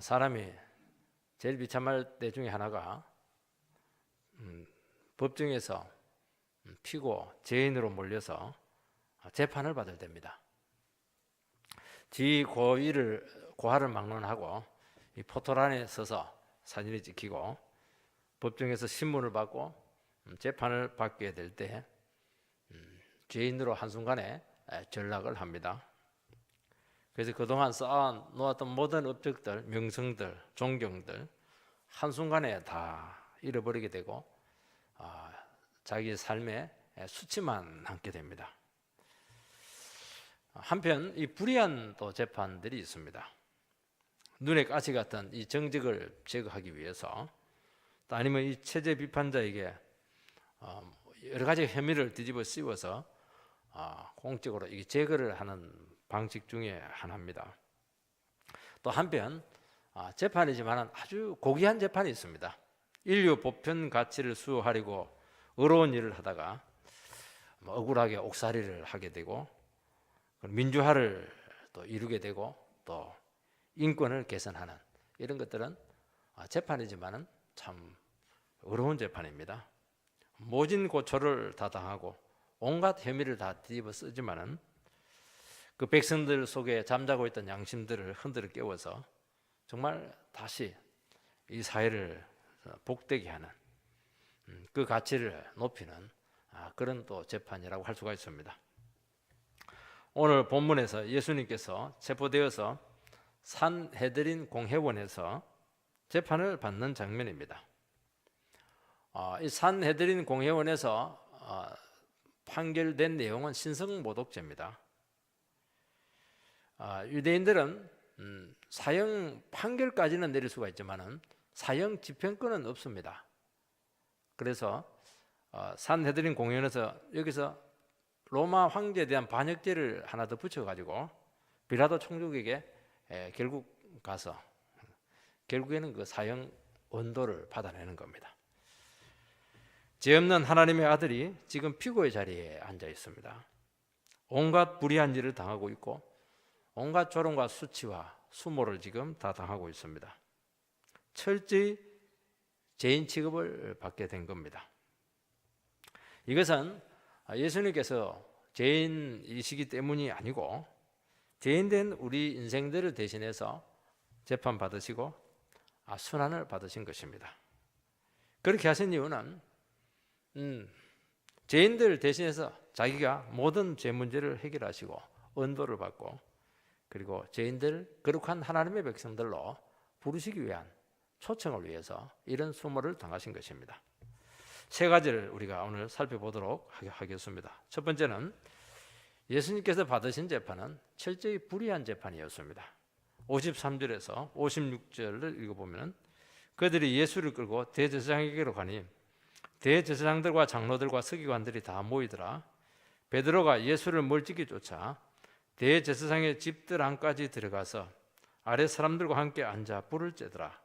사람이 제일 비참할 때 중에 하나가 법정에서 피고 죄인으로 몰려서 재판을 받을 때입니다. 지 고하를 막론하고 이 포토란에 서서 사진이 찍히고 법정에서 신문을 받고 재판을 받게 될 때 죄인으로 한순간에 전락을 합니다. 그래서 그동안 쌓아 놓았던 모든 업적들, 명성들, 존경들 한순간에 다 잃어버리게 되고 자기의 삶에 수치만 남게 됩니다. 한편 이 불의한 또 재판들이 있습니다. 눈에 가시 같은 이 정직을 제거하기 위해서 또 아니면 이 체제 비판자에게 여러 가지 혐의를 뒤집어 씌워서 공적으로 이게 제거를 하는 방식 중에 하나입니다. 또 한편 재판이지만 아주 고귀한 재판이 있습니다. 인류 보편 가치를 수호하려고 어려운 일을 하다가 억울하게 옥살이를 하게 되고 민주화를 또 이루게 되고 또 인권을 개선하는 이런 것들은 재판이지만 참 어려운 재판입니다. 모진 고초를 다 당하고 온갖 혐의를 다 뒤집어 쓰지만은 그 백성들 속에 잠자고 있던 양심들을 흔들어 깨워서 정말 다시 이 사회를 복되게 하는 그 가치를 높이는 그런 또 재판이라고 할 수가 있습니다. 오늘 본문에서 예수님께서 체포되어서 산헤드린 공회원에서 재판을 받는 장면입니다. 이 산헤드린 공회원에서 판결된 내용은 신성모독죄입니다. 유대인들은 사형 판결까지는 내릴 수가 있지만은 사형 집행권은 없습니다. 그래서 산헤드린 공회원에서 여기서 로마 황제에 대한 반역죄를 하나 더 붙여가지고 빌라도 총독에게 결국 가서 결국에는 그 사형 언도를 받아내는 겁니다. 죄 없는 하나님의 아들이 지금 피고의 자리에 앉아 있습니다. 온갖 불의한 일을 당하고 있고 온갖 조롱과 수치와 수모를 지금 다 당하고 있습니다. 철저히 죄인 취급을 받게 된 겁니다. 이것은 예수님께서 죄인이시기 때문이 아니고 죄인된 우리 인생들을 대신해서 재판받으시고 순환을 받으신 것입니다. 그렇게 하신 이유는 죄인들 대신해서 자기가 모든 죄 문제를 해결하시고 언도를 받고 그리고 죄인들 거룩한 하나님의 백성들로 부르시기 위한 초청을 위해서 이런 수모를 당하신 것입니다. 세 가지를 우리가 오늘 살펴보도록 하겠습니다. 첫 번째는 예수님께서 받으신 재판은 철저히 불의한 재판이었습니다. 53절에서 56절을 읽어보면 그들이 예수를 끌고 대제사장에게로 가니 대제사장들과 장로들과 서기관들이 다 모이더라. 베드로가 예수를 멀찍이 쫓아 대제사장의 집들 안까지 들어가서 아래 사람들과 함께 앉아 불을 쬐더라.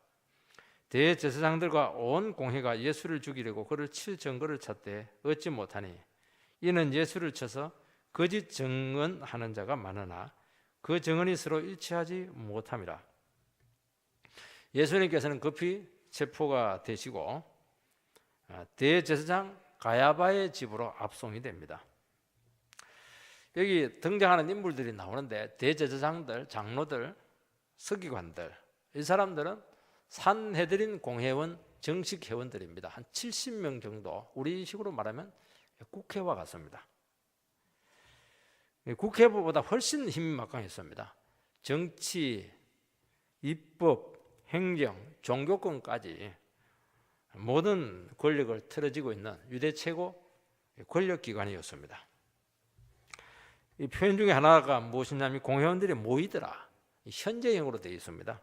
대제사장들과 온 공회가 예수를 죽이려고 그를 칠 증거를 찾되 얻지 못하니 이는 예수를 쳐서 거짓 증언하는 자가 많으나 그 증언이 서로 일치하지 못함이라. 예수님께서는 급히 체포가 되시고 대제사장 가야바의 집으로 압송이 됩니다. 여기 등장하는 인물들이 나오는데 대제사장들, 장로들, 서기관들 이 사람들은 산헤드린 공회원 정식 회원들입니다. 한 70명 정도 우리식으로 말하면 국회와 같습니다. 국회보다 훨씬 힘이 막강했습니다. 정치, 입법, 행정, 종교권까지 모든 권력을 틀어지고 있는 유대 최고 권력기관이었습니다. 이 표현 중에 하나가 무엇이냐면 공회원들이 모이더라. 현재형으로 되어 있습니다.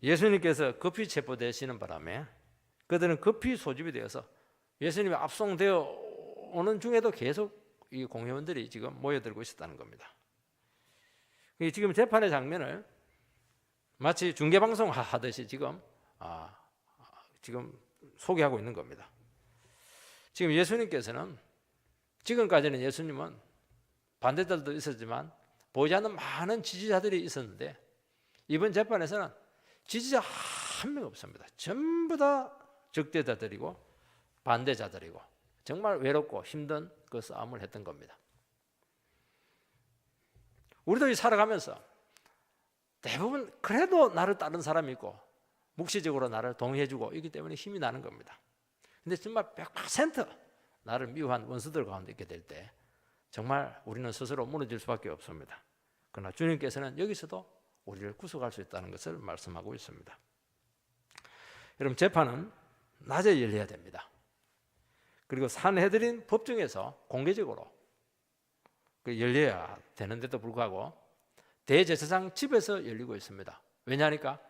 예수님께서 급히 체포되시는 바람에 그들은 급히 소집이 되어서 예수님이 압송되어 오는 중에도 계속 이 공회원들이 지금 모여들고 있었다는 겁니다. 지금 재판의 장면을 마치 중계방송 하듯이 지금 소개하고 있는 겁니다. 지금 예수님께서는 지금까지는 예수님은 반대들도 있었지만 보이지 않는 많은 지지자들이 있었는데 이번 재판에서는 지지자 한 명 없습니다. 전부 다 적대자들이고 반대자들이고 정말 외롭고 힘든 그 싸움을 했던 겁니다. 우리도 살아가면서 대부분 그래도 나를 따르는 사람이 있고 묵시적으로 나를 동의해주고 있기 때문에 힘이 나는 겁니다. 근데 정말 100% 나를 미워한 원수들 가운데 있게 될 때 정말 우리는 스스로 무너질 수밖에 없습니다. 그러나 주님께서는 여기서도 우리를 구속할 수 있다는 것을 말씀하고 있습니다. 여러분, 재판은 낮에 열려야 됩니다. 그리고 산헤드린 법정에서 공개적으로 열려야 되는데도 불구하고 대제사장 집에서 열리고 있습니다. 왜냐하니까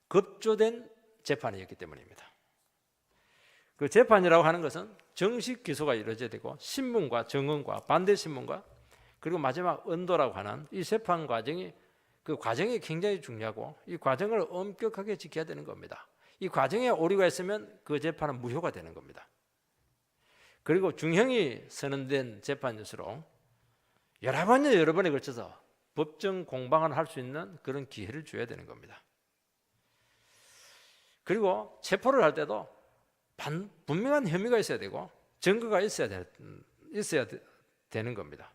급조된 재판이었기 때문입니다. 그 재판이라고 하는 것은 정식 기소가 이루어져야 되고 신문과 증언과 반대 신문과 그리고 마지막 언도라고 하는 이 재판 과정이 그 과정이 굉장히 중요하고 이 과정을 엄격하게 지켜야 되는 겁니다. 이 과정에 오류가 있으면 그 재판은 무효가 되는 겁니다. 그리고 중형이 선언된 재판일수록 여러 번에 걸쳐서 법정 공방을 할 수 있는 그런 기회를 줘야 되는 겁니다. 그리고 체포를 할 때도 분명한 혐의가 있어야 되고 증거가 있어야 되는 겁니다.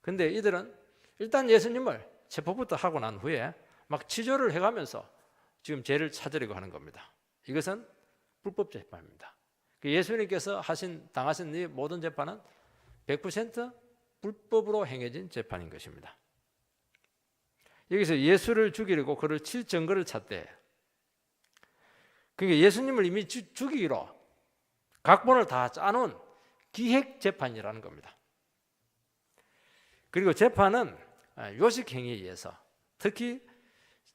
그런데 이들은 일단 예수님을 체포부터 하고 난 후에 막 치조를 해가면서 지금 죄를 찾으려고 하는 겁니다. 이것은 불법 재판입니다. 예수님께서 당하신 이 모든 재판은 100% 불법으로 행해진 재판인 것입니다. 여기서 예수를 죽이려고 그를 칠 증거를 찾되, 그러니까 예수님을 이미 죽이기로 각본을 다 짜놓은 기획 재판이라는 겁니다. 그리고 재판은 요식행위에 의해서 특히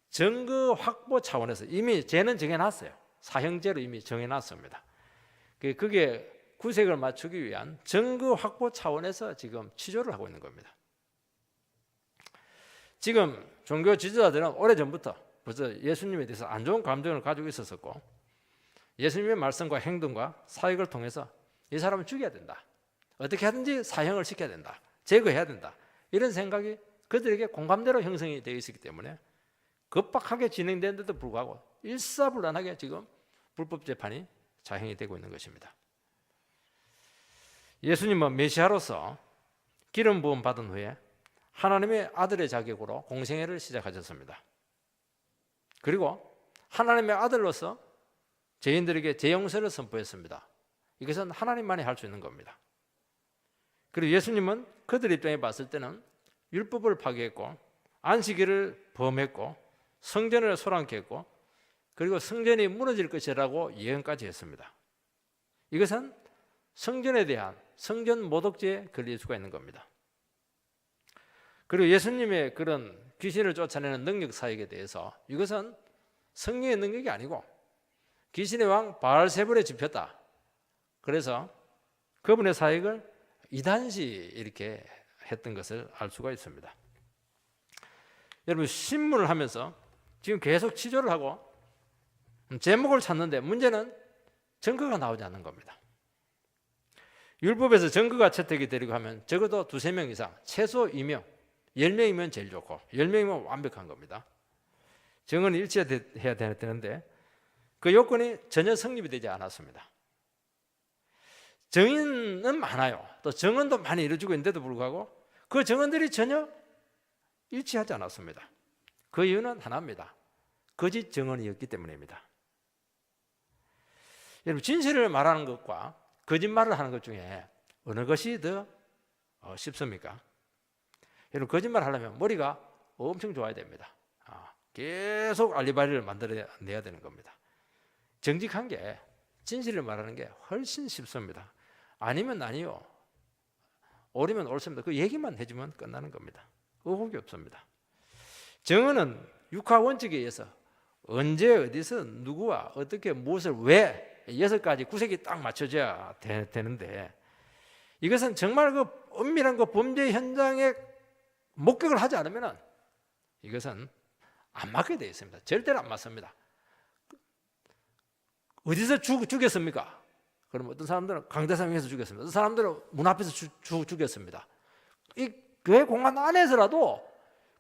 증거 확보 차원에서 이미 죄는 정해놨어요. 사형죄로 이미 정해놨습니다. 그게 구색을 맞추기 위한 증거 확보 차원에서 지금 치조를 하고 있는 겁니다. 지금 종교 지도자들은 오래전부터 벌써 예수님에 대해서 안 좋은 감정을 가지고 있었고 예수님의 말씀과 행동과 사역을 통해서 이 사람을 죽여야 된다. 어떻게 하든지 사형을 시켜야 된다. 제거해야 된다. 이런 생각이 그들에게 공감대로 형성이 되어 있었기 때문에 급박하게 진행되는데도 불구하고 일사불란하게 지금 불법 재판이 자행이 되고 있는 것입니다. 예수님은 메시아로서 기름 부음 받은 후에 하나님의 아들의 자격으로 공생애를 시작하셨습니다. 그리고 하나님의 아들로서 죄인들에게 죄용서를 선포했습니다. 이것은 하나님만이 할 수 있는 겁니다. 그리고 예수님은 그들 입장에 봤을 때는 율법을 파괴했고 안식일을 범했고 성전을 소란케 했고 그리고 성전이 무너질 것이라고 예언까지 했습니다. 이것은 성전에 대한 성전 모독죄에 걸릴 수가 있는 겁니다. 그리고 예수님의 그런 귀신을 쫓아내는 능력 사역에 대해서 이것은 성령의 능력이 아니고 귀신의 왕 바알세불에 집혔다. 그래서 그분의 사역을 이단시 이렇게 했던 것을 알 수가 있습니다. 여러분, 신문을 하면서 지금 계속 치조를 하고 제목을 찾는데 문제는 증거가 나오지 않는 겁니다. 율법에서 증거가 채택이 되려고 하면 적어도 2-3명 이상, 최소 2명, 10명이면 제일 좋고 10명이면 완벽한 겁니다. 증언이 일치해야 되는데 그 요건이 전혀 성립이 되지 않았습니다. 증인은 많아요. 또 증언도 많이 이루어지고 있는데도 불구하고 그 증언들이 전혀 일치하지 않았습니다. 그 이유는 하나입니다. 거짓 증언이었기 때문입니다. 여러분, 진실을 말하는 것과 거짓말을 하는 것 중에 어느 것이 더 쉽습니까? 여러분, 거짓말 하려면 머리가 엄청 좋아야 됩니다. 계속 알리바리를 만들어내야 되는 겁니다. 정직한 게, 진실을 말하는 게 훨씬 쉽습니다. 아니면 아니요, 옳으면 옳습니다. 그 얘기만 해주면 끝나는 겁니다. 의혹이 없습니다. 증언은 육하 원칙에 의해서 언제 어디서 누구와 어떻게 무엇을 왜 6가지 구색이 딱 맞춰져야 되는데 이것은 정말 그 엄밀한 그 범죄 현장에 목격을 하지 않으면 이것은 안 맞게 되어 있습니다. 절대로 안 맞습니다. 어디서 죽였습니까? 그럼 어떤 사람들은 강대상에서 죽였습니다. 어떤 사람들은 문 앞에서 죽였습니다. 이 교회 공간 안에서라도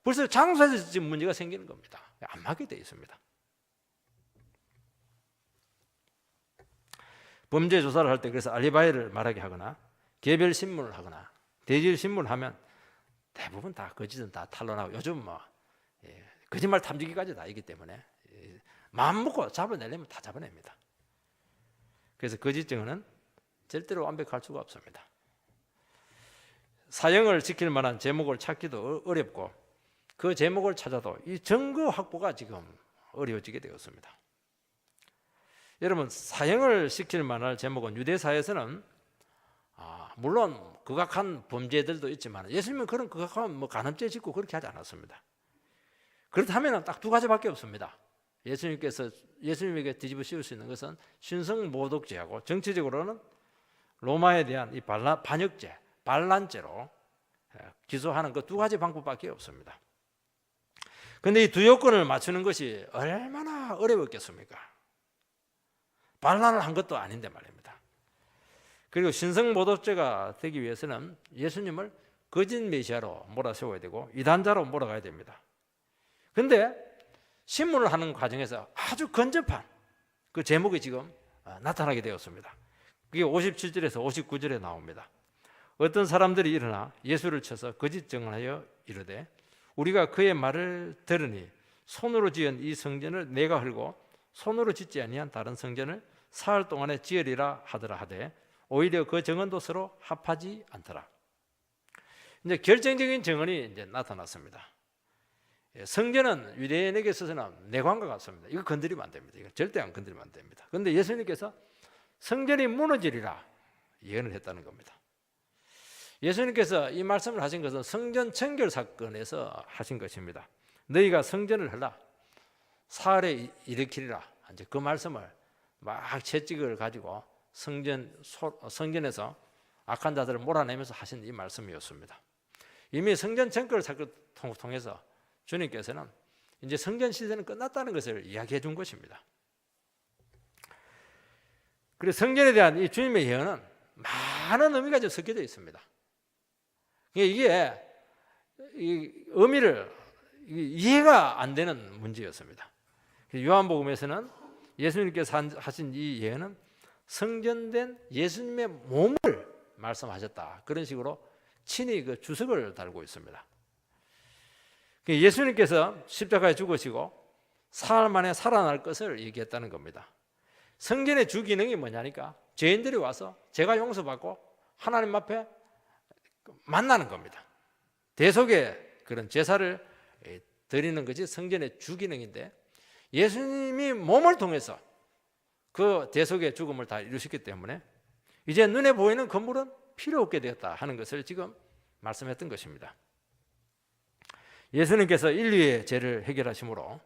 벌써 장소에서 지금 문제가 생기는 겁니다. 안 맞게 되어 있습니다. 범죄 조사를 할 때 그래서 알리바이를 말하게 하거나 개별 신문을 하거나 대질 신문을 하면 대부분 다 거짓은 다 탄로나고 요즘 거짓말 탐지기까지 다 있기 때문에 마음 먹고 잡아내려면 다 잡아냅니다. 그래서 거짓 증언은 절대로 완벽할 수가 없습니다. 사형을 지킬 만한 제목을 찾기도 어렵고 그 제목을 찾아도 이 증거 확보가 지금 어려워지게 되었습니다. 여러분, 사형을 시킬 만한 제목은 유대사에서는 물론 극악한 범죄들도 있지만 예수님은 그런 극악한 간음죄 짓고 그렇게 하지 않았습니다. 그렇다면 딱 두 가지밖에 없습니다. 예수님에게 뒤집어 씌울 수 있는 것은 신성모독죄하고 정치적으로는 로마에 대한 이 반역죄, 반란죄로 기소하는 그 두 가지 방법밖에 없습니다. 그런데 이 두 요건을 맞추는 것이 얼마나 어려웠겠습니까? 반란을 한 것도 아닌데 말입니다. 그리고 신성모독죄가 되기 위해서는 예수님을 거짓 메시아로 몰아세워야 되고 이단자로 몰아가야 됩니다. 그런데 신문을 하는 과정에서 아주 근접한 그 제목이 지금 나타나게 되었습니다. 그게 57절에서 59절에 나옵니다. 어떤 사람들이 일어나 예수를 쳐서 거짓 증언하여 이르되 우리가 그의 말을 들으니 손으로 지은 이 성전을 내가 헐고 손으로 짓지 아니한 다른 성전을 사흘 동안에 지으리라 하더라 하되 오히려 그 증언도 서로 합하지 않더라. 이제 결정적인 증언이 이제 나타났습니다. 성전은 유대인에게 있어서는 내관과 같습니다. 이거 건드리면 안 됩니다. 이거 절대 안 건드리면 안 됩니다. 그런데 예수님께서 성전이 무너지리라 예언을 했다는 겁니다. 예수님께서 이 말씀을 하신 것은 성전 청결 사건에서 하신 것입니다. 너희가 성전을 헐라 사흘에 일으키리라. 이제 그 말씀을 막 채찍을 가지고 성전에서 악한 자들을 몰아내면서 하신 이 말씀이었습니다. 이미 성전 청결 사건을 통해서 주님께서는 이제 성전 시대는 끝났다는 것을 이야기해 준 것입니다. 그리고 성전에 대한 이 주님의 예언은 많은 의미가 섞여져 있습니다. 이게 의미를 이해가 안 되는 문제였습니다. 요한복음에서는 예수님께서 하신 이 예언은 성전된 예수님의 몸을 말씀하셨다. 그런 식으로 친히 그 주석을 달고 있습니다. 예수님께서 십자가에 죽으시고 사흘 만에 살아날 것을 얘기했다는 겁니다. 성전의 주 기능이 뭐냐니까 죄인들이 와서 죄가 용서받고 하나님 앞에 만나는 겁니다. 대속의 그런 제사를 드리는 것이 성전의 주 기능인데 예수님이 몸을 통해서 그 대속의 죽음을 다 이루셨기 때문에 이제 눈에 보이는 건물은 필요 없게 되었다 하는 것을 지금 말씀했던 것입니다. 예수님께서 인류의 죄를 해결하심으로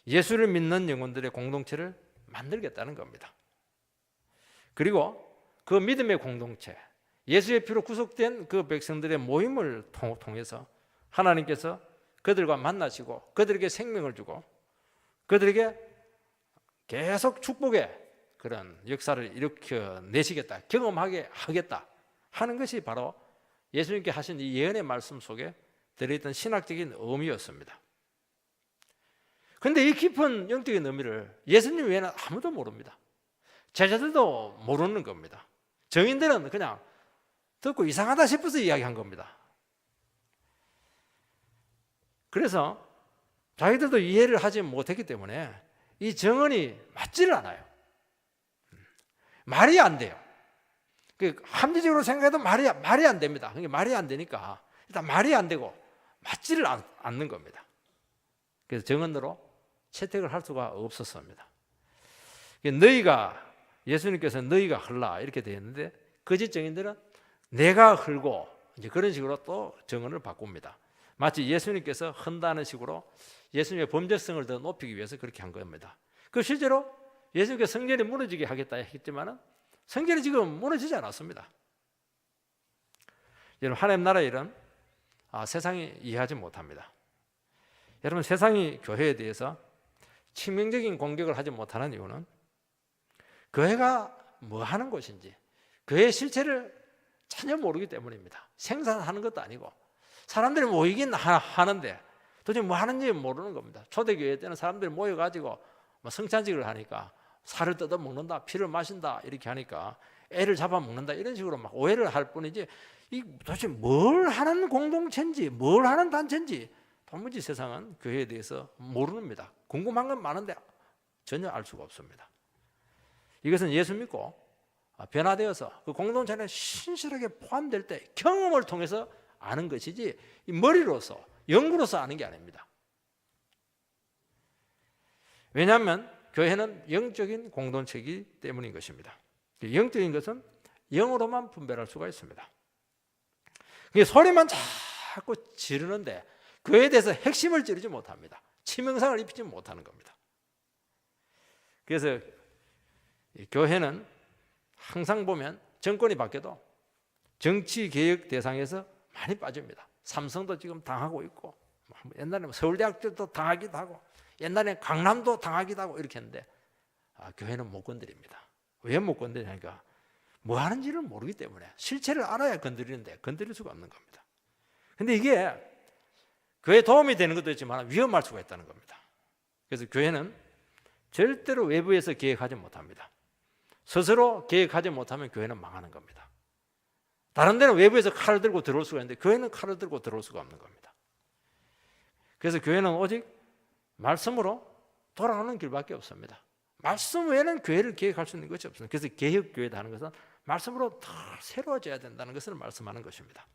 예수를 믿는 영혼들의 공동체를 만들겠다는 겁니다. 그리고 그 믿음의 공동체, 예수의 피로 구속된 그 백성들의 모임을 통해서 하나님께서 그들과 만나시고 그들에게 생명을 주고 그들에게 계속 축복의 그런 역사를 일으켜내시겠다, 경험하게 하겠다 하는 것이 바로 예수님께 하신 이 예언의 말씀 속에 들어있던 신학적인 의미였습니다. 그런데 이 깊은 영적인 의미를 예수님 외에는 아무도 모릅니다. 제자들도 모르는 겁니다. 정인들은 그냥 듣고 이상하다 싶어서 이야기한 겁니다. 그래서 자기들도 이해를 하지 못했기 때문에 이 정언이 맞지를 않아요. 말이 안 돼요. 합리적으로 생각해도 말이 안 됩니다. 말이 안 되니까 일단 말이 안 되고 맞지를 않는 겁니다. 그래서 정언으로 채택을 할 수가 없었습니다. 예수님께서 너희가 헐라 이렇게 되어 있는데 거짓 정인들은 내가 헐고 이제 그런 식으로 또 정언을 바꿉니다. 마치 예수님께서 헌다는 식으로 예수님의 범죄성을 더 높이기 위해서 그렇게 한 겁니다. 그 실제로 예수님께서 성전이 무너지게 하겠다 했지만은 성전이 지금 무너지지 않았습니다. 여러분, 하나님 나라의 일은 세상이 이해하지 못합니다. 여러분, 세상이 교회에 대해서 치명적인 공격을 하지 못하는 이유는 교회가 뭐 하는 곳인지 교회의 실체를 전혀 모르기 때문입니다. 생산하는 것도 아니고 사람들이 모이긴 하는데 도대체 뭐 하는지 모르는 겁니다. 초대교회 때는 사람들이 모여가지고 성찬식을 하니까 살을 뜯어 먹는다, 피를 마신다 이렇게 하니까 애를 잡아먹는다 이런 식으로 막 오해를 할 뿐이지 이 도대체 뭘 하는 공동체인지 뭘 하는 단체인지 도무지 세상은 교회에 대해서 모릅니다. 궁금한 건 많은데 전혀 알 수가 없습니다. 이것은 예수 믿고 변화되어서 그 공동체 안에 신실하게 포함될 때 경험을 통해서 아는 것이지 이 머리로서 연구로서 아는 게 아닙니다. 왜냐하면 교회는 영적인 공동체이기 때문인 것입니다. 영적인 것은 영으로만 분별할 수가 있습니다. 소리만 자꾸 지르는데 교회에 대해서 핵심을 찌르지 못합니다. 치명상을 입히지 못하는 겁니다. 그래서 교회는 항상 보면 정권이 바뀌어도 정치개혁 대상에서 많이 빠집니다. 삼성도 지금 당하고 있고 옛날에는 서울대학교도 당하기도 하고 옛날에 강남도 당하기도 하고 이렇게 했는데 교회는 못 건드립니다. 왜 못 건드리냐니까 뭐 하는지를 모르기 때문에 실체를 알아야 건드리는데 건드릴 수가 없는 겁니다. 근데 이게 교회에 도움이 되는 것도 있지만 위험할 수가 있다는 겁니다. 그래서 교회는 절대로 외부에서 계획하지 못합니다. 스스로 계획하지 못하면 교회는 망하는 겁니다. 다른 데는 외부에서 칼을 들고 들어올 수가 있는데 교회는 칼을 들고 들어올 수가 없는 겁니다. 그래서 교회는 오직 말씀으로 돌아가는 길밖에 없습니다. 말씀 외에는 교회를 계획할 수 있는 것이 없습니다. 그래서 개혁교회다 하는 것은 말씀으로 더 새로워져야 된다는 것을 말씀하는 것입니다.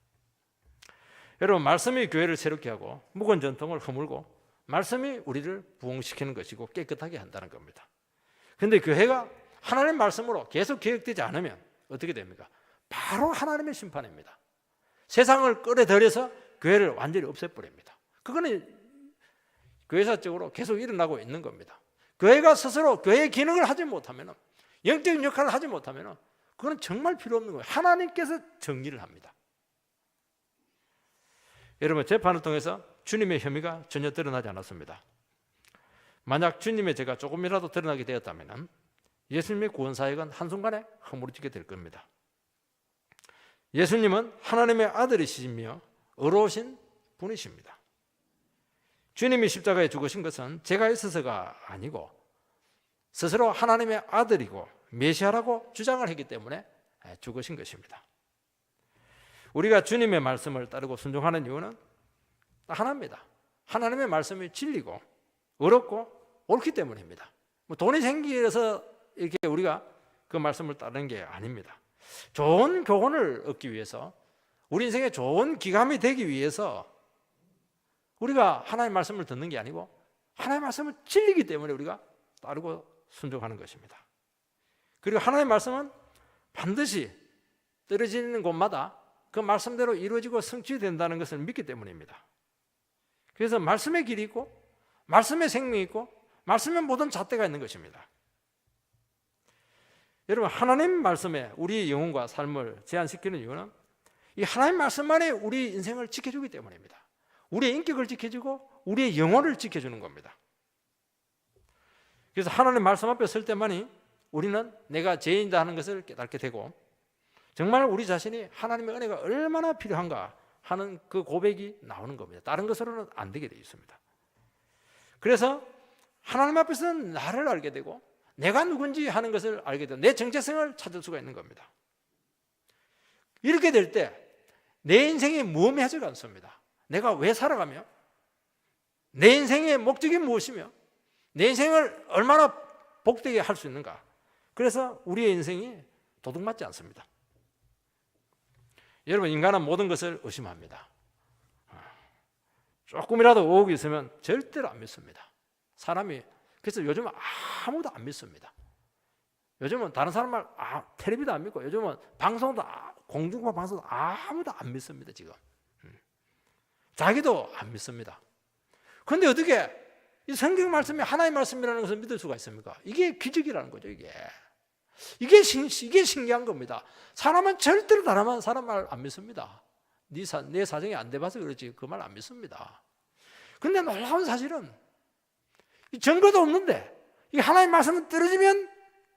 여러분, 말씀이 교회를 새롭게 하고 묵은 전통을 허물고 말씀이 우리를 부흥시키는 것이고 깨끗하게 한다는 겁니다. 그런데 교회가 하나님의 말씀으로 계속 개혁되지 않으면 어떻게 됩니까? 바로 하나님의 심판입니다. 세상을 끌어들여서 교회를 완전히 없애버립니다. 그거는 교회사적으로 계속 일어나고 있는 겁니다. 교회가 스스로 교회의 기능을 하지 못하면, 영적인 역할을 하지 못하면 그건 정말 필요 없는 거예요. 하나님께서 정리를 합니다. 여러분, 재판을 통해서 주님의 혐의가 전혀 드러나지 않았습니다. 만약 주님의 죄가 조금이라도 드러나게 되었다면 예수님의 구원사역은 한순간에 허물어지게 될 겁니다. 예수님은 하나님의 아들이시며 의로우신 분이십니다. 주님이 십자가에 죽으신 것은 죄가 있어서가 아니고 스스로 하나님의 아들이고 메시아라고 주장을 했기 때문에 죽으신 것입니다. 우리가 주님의 말씀을 따르고 순종하는 이유는 딱 하나입니다. 하나님의 말씀이 진리고 어렵고 옳기 때문입니다. 돈이 생겨서 이렇게 우리가 그 말씀을 따르는 게 아닙니다. 좋은 교훈을 얻기 위해서, 우리 인생에 좋은 기감이 되기 위해서 우리가 하나님의 말씀을 듣는 게 아니고 하나님의 말씀은 진리이기 때문에 우리가 따르고 순종하는 것입니다. 그리고 하나님의 말씀은 반드시 떨어지는 곳마다 그 말씀대로 이루어지고 성취된다는 것을 믿기 때문입니다. 그래서 말씀의 길이 있고 말씀의 생명이 있고 말씀의 모든 잣대가 있는 것입니다. 여러분, 하나님 말씀에 우리 영혼과 삶을 제한시키는 이유는 이 하나님 말씀만이 우리 인생을 지켜주기 때문입니다. 우리의 인격을 지켜주고 우리의 영혼을 지켜주는 겁니다. 그래서 하나님 말씀 앞에 설 때만이 우리는 내가 죄인이다 하는 것을 깨닫게 되고 정말 우리 자신이 하나님의 은혜가 얼마나 필요한가 하는 그 고백이 나오는 겁니다. 다른 것으로는 안 되게 되어 있습니다. 그래서 하나님 앞에서는 나를 알게 되고 내가 누군지 하는 것을 알게 되고 내 정체성을 찾을 수가 있는 겁니다. 이렇게 될 때 내 인생이 무의미하지가 않습니다. 내가 왜 살아가며 내 인생의 목적이 무엇이며 내 인생을 얼마나 복되게 할 수 있는가. 그래서 우리의 인생이 도둑맞지 않습니다. 여러분, 인간은 모든 것을 의심합니다. 조금이라도 의혹이 있으면 절대로 안 믿습니다. 사람이. 그래서 요즘은 아무도 안 믿습니다. 요즘은 다른 사람 말 텔레비도 안 믿고 요즘은 방송도 공중파 방송도 아무도 안 믿습니다. 지금 자기도 안 믿습니다. 그런데 어떻게 이 성경 말씀이 하나님의 말씀이라는 것을 믿을 수가 있습니까? 이게 기적이라는 거죠. 이게 신기한 겁니다. 사람은 절대로 다른 사람 말 안 믿습니다. 내 사정이 안 돼봐서 그렇지 그 말 안 믿습니다. 그런데 놀라운 사실은 이 증거도 없는데 이 하나님 말씀은 떨어지면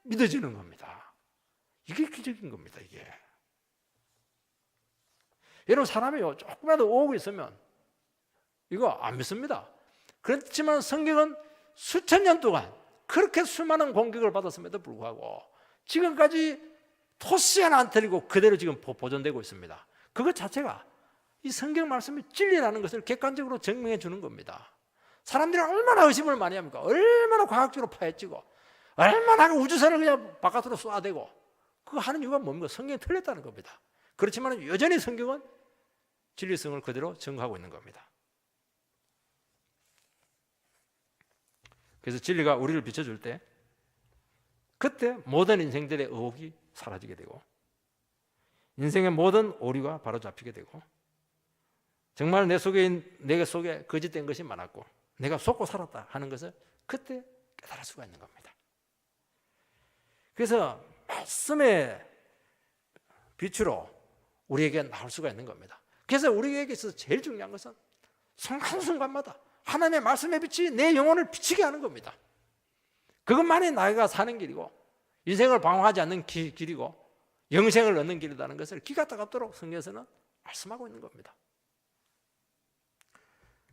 믿어지는 겁니다. 이게 기적인 겁니다. 이게. 여러분 사람이요 조금이라도 오고 있으면 이거 안 믿습니다. 그렇지만 성경은 수천 년 동안 그렇게 수많은 공격을 받았음에도 불구하고 지금까지 토시 하나 안 틀리고 그대로 지금 보존되고 있습니다. 그것 자체가 이 성경 말씀이 진리라는 것을 객관적으로 증명해 주는 겁니다. 사람들이 얼마나 의심을 많이 합니까? 얼마나 과학적으로 파헤치고 얼마나 우주선을 그냥 바깥으로 쏘아대고 그거 하는 이유가 뭡니까? 성경이 틀렸다는 겁니다. 그렇지만 여전히 성경은 진리성을 그대로 증거하고 있는 겁니다. 그래서 진리가 우리를 비춰줄 때 그때 모든 인생들의 의혹이 사라지게 되고 인생의 모든 오류가 바로잡히게 되고 정말 내 속에 거짓된 것이 많았고 내가 속고 살았다 하는 것을 그때 깨달을 수가 있는 겁니다. 그래서 말씀의 빛으로 우리에게 나올 수가 있는 겁니다. 그래서 우리에게 있어서 제일 중요한 것은 순간순간마다 하나님의 말씀의 빛이 내 영혼을 비치게 하는 겁니다. 그것만이 나가 사는 길이고 인생을 방황하지 않는 길이고 영생을 얻는 길이라는 것을 기가 따갑도록 성경에서는 말씀하고 있는 겁니다.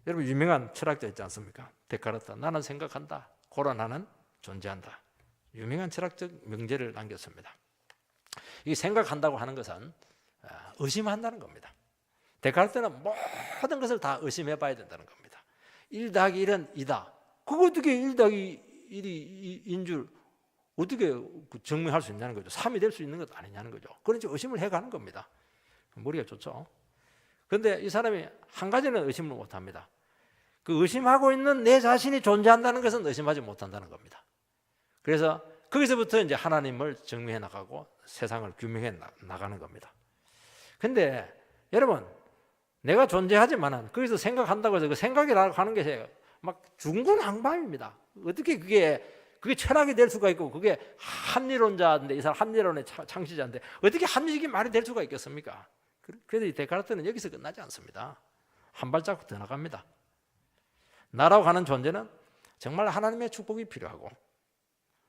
여러분 유명한 철학자 있지 않습니까? 데카르트. 나는 생각한다. 고로 나는 존재한다. 유명한 철학적 명제를 남겼습니다. 이 생각한다고 하는 것은 의심한다는 겁니다. 데카르트는 모든 것을 다 의심해 봐야 된다는 겁니다. 1 더하기 1은 2다. 그거 어떻게 1 더하기 1이 2인 줄 어떻게 증명할 수 있냐는 거죠. 3이 될 수 있는 것 아니냐는 거죠. 그러니까 의심을 해가는 겁니다. 머리가 좋죠. 그런데 이 사람이 한 가지는 의심을 못합니다. 그 의심하고 있는 내 자신이 존재한다는 것은 의심하지 못한다는 겁니다. 그래서 거기서부터 이제 하나님을 증명해 나가고 세상을 규명해 나가는 겁니다. 근데 여러분 내가 존재하지만은 거기서 생각한다고 해서 그 생각이라고 하는 게 막 중구난방입니다. 어떻게 그게 철학이 될 수가 있고 그게 합리론자인데 이 사람 합리론의 창시자인데 어떻게 합리적인 말이 될 수가 있겠습니까? 그래서 이 데카르트는 여기서 끝나지 않습니다. 한 발자국 더 나갑니다. 나라고 하는 존재는 정말 하나님의 축복이 필요하고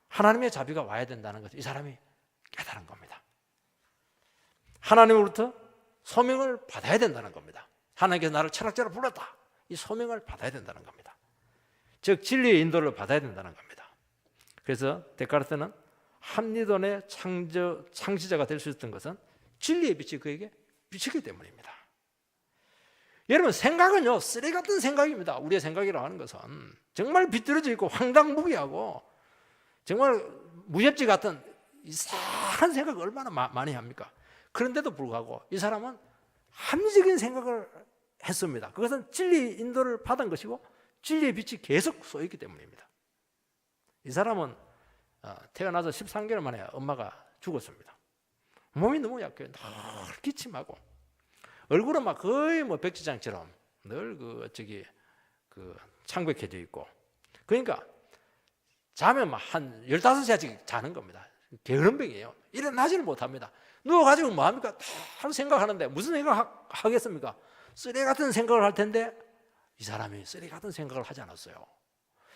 하나님의 자비가 와야 된다는 것을 이 사람이 깨달은 겁니다. 하나님으로부터 소명을 받아야 된다는 겁니다. 하나님께서 나를 철학자로 불렀다. 이 소명을 받아야 된다는 겁니다. 즉 진리의 인도를 받아야 된다는 겁니다. 그래서 데카르트는 합리론의 창시자가 될 수 있었던 것은 진리의 빛이 그에게 비치기 때문입니다. 여러분 생각은요 쓰레기 같은 생각입니다. 우리의 생각이라고 하는 것은 정말 비뚤어져 있고 황당무계하고 정말 무협지 같은 이상한 생각을 얼마나 많이 합니까? 그런데도 불구하고 이 사람은 합리적인 생각을 했습니다. 그것은 진리 인도를 받은 것이고 진리의 빛이 계속 쏘였기 때문입니다. 이 사람은 태어나서 13개월 만에 엄마가 죽었습니다. 몸이 너무 약해요. 늘 기침하고 얼굴은 막 거의 뭐 백지장처럼 늘 창백해져 있고 그러니까 자면 막 한 15시간씩 자는 겁니다. 게으름병이에요. 일어나지를 못합니다. 누워가지고 뭐합니까? 다 생각하는데 무슨 생각하겠습니까? 쓰레기 같은 생각을 할 텐데 이 사람이 쓰레기 같은 생각을 하지 않았어요.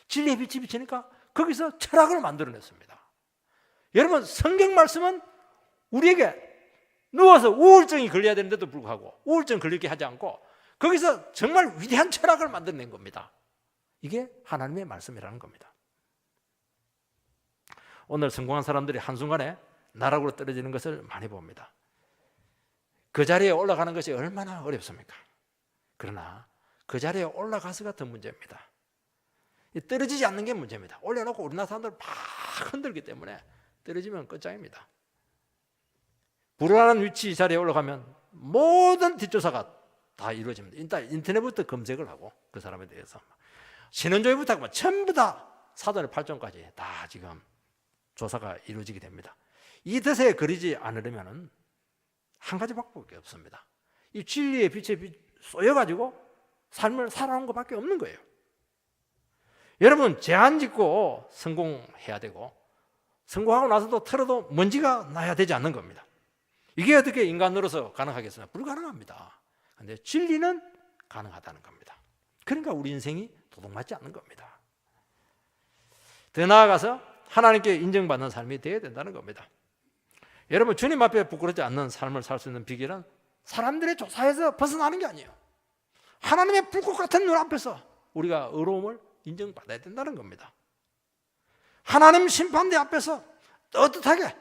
진리의 빛이 비치니까 거기서 철학을 만들어냈습니다. 여러분 성경 말씀은 우리에게 누워서 우울증이 걸려야 되는데도 불구하고 우울증 걸리게 하지 않고 거기서 정말 위대한 철학을 만들어낸 겁니다. 이게 하나님의 말씀이라는 겁니다. 오늘 성공한 사람들이 한순간에 나락으로 떨어지는 것을 많이 봅니다. 그 자리에 올라가는 것이 얼마나 어렵습니까? 그러나 그 자리에 올라가서가 더 문제입니다. 떨어지지 않는 게 문제입니다. 올려놓고 우리나라 사람들 막 흔들기 때문에 떨어지면 끝장입니다. 불안한 위치 자리에 올라가면 모든 뒷조사가 다 이루어집니다. 일단 인터넷부터 검색을 하고 그 사람에 대해서 신원조회부터 하고 전부 다 사돈의 8종까지 다 지금 조사가 이루어지게 됩니다. 이 뜻에 거리지 않으려면 한 가지 방법밖에 없습니다. 이 진리의 빛에 쏘여가지고 삶을 살아온 것밖에 없는 거예요. 여러분 제한 짓고 성공해야 되고 성공하고 나서도 털어도 먼지가 나야 되지 않는 겁니다. 이게 어떻게 인간으로서 가능하겠습니까? 불가능합니다. 그런데 진리는 가능하다는 겁니다. 그러니까 우리 인생이 도둑맞지 않는 겁니다. 더 나아가서 하나님께 인정받는 삶이 되어야 된다는 겁니다. 여러분 주님 앞에 부끄럽지 않는 삶을 살 수 있는 비결은 사람들의 조사에서 벗어나는 게 아니에요. 하나님의 불꽃 같은 눈앞에서 우리가 의로움을 인정받아야 된다는 겁니다. 하나님 심판대 앞에서 떳떳하게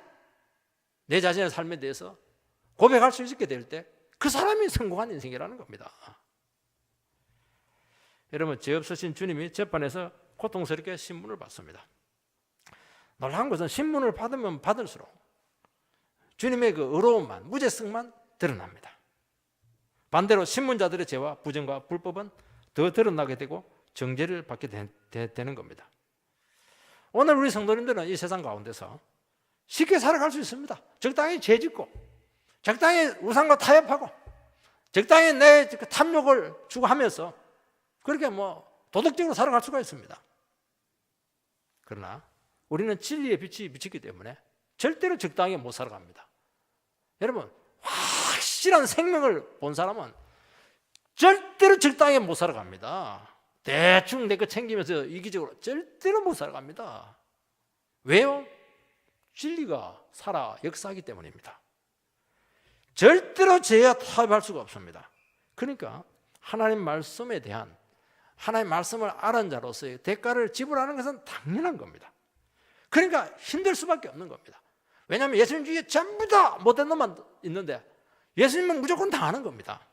내 자신의 삶에 대해서 고백할 수 있게 될 때 그 사람이 성공한 인생이라는 겁니다. 여러분, 죄 없으신 주님이 재판에서 고통스럽게 신문을 받습니다. 놀라운 것은 신문을 받으면 받을수록 주님의 그 의로움만, 무죄성만 드러납니다. 반대로 신문자들의 죄와 부정과 불법은 더 드러나게 되고 정죄를 받게 되는 겁니다. 오늘 우리 성도님들은 이 세상 가운데서 쉽게 살아갈 수 있습니다. 적당히 죄 짓고, 적당히 우상과 타협하고, 적당히 내 탐욕을 추구하면서 그렇게 도덕적으로 살아갈 수가 있습니다. 그러나 우리는 진리의 빛이 비치기 때문에 절대로 적당히 못 살아갑니다. 여러분, 확실한 생명을 본 사람은 절대로 적당히 못 살아갑니다. 대충 내 거 챙기면서 이기적으로 절대로 못 살아갑니다. 왜요? 진리가 살아 역사하기 때문입니다. 절대로 죄에 타협할 수가 없습니다. 그러니까 하나님 말씀에 대한, 하나님 말씀을 아는 자로서의 대가를 지불하는 것은 당연한 겁니다. 그러니까 힘들 수밖에 없는 겁니다. 왜냐하면 예수님 중에 전부 다 못된 놈만 있는데 예수님은 무조건 당하는 겁니다.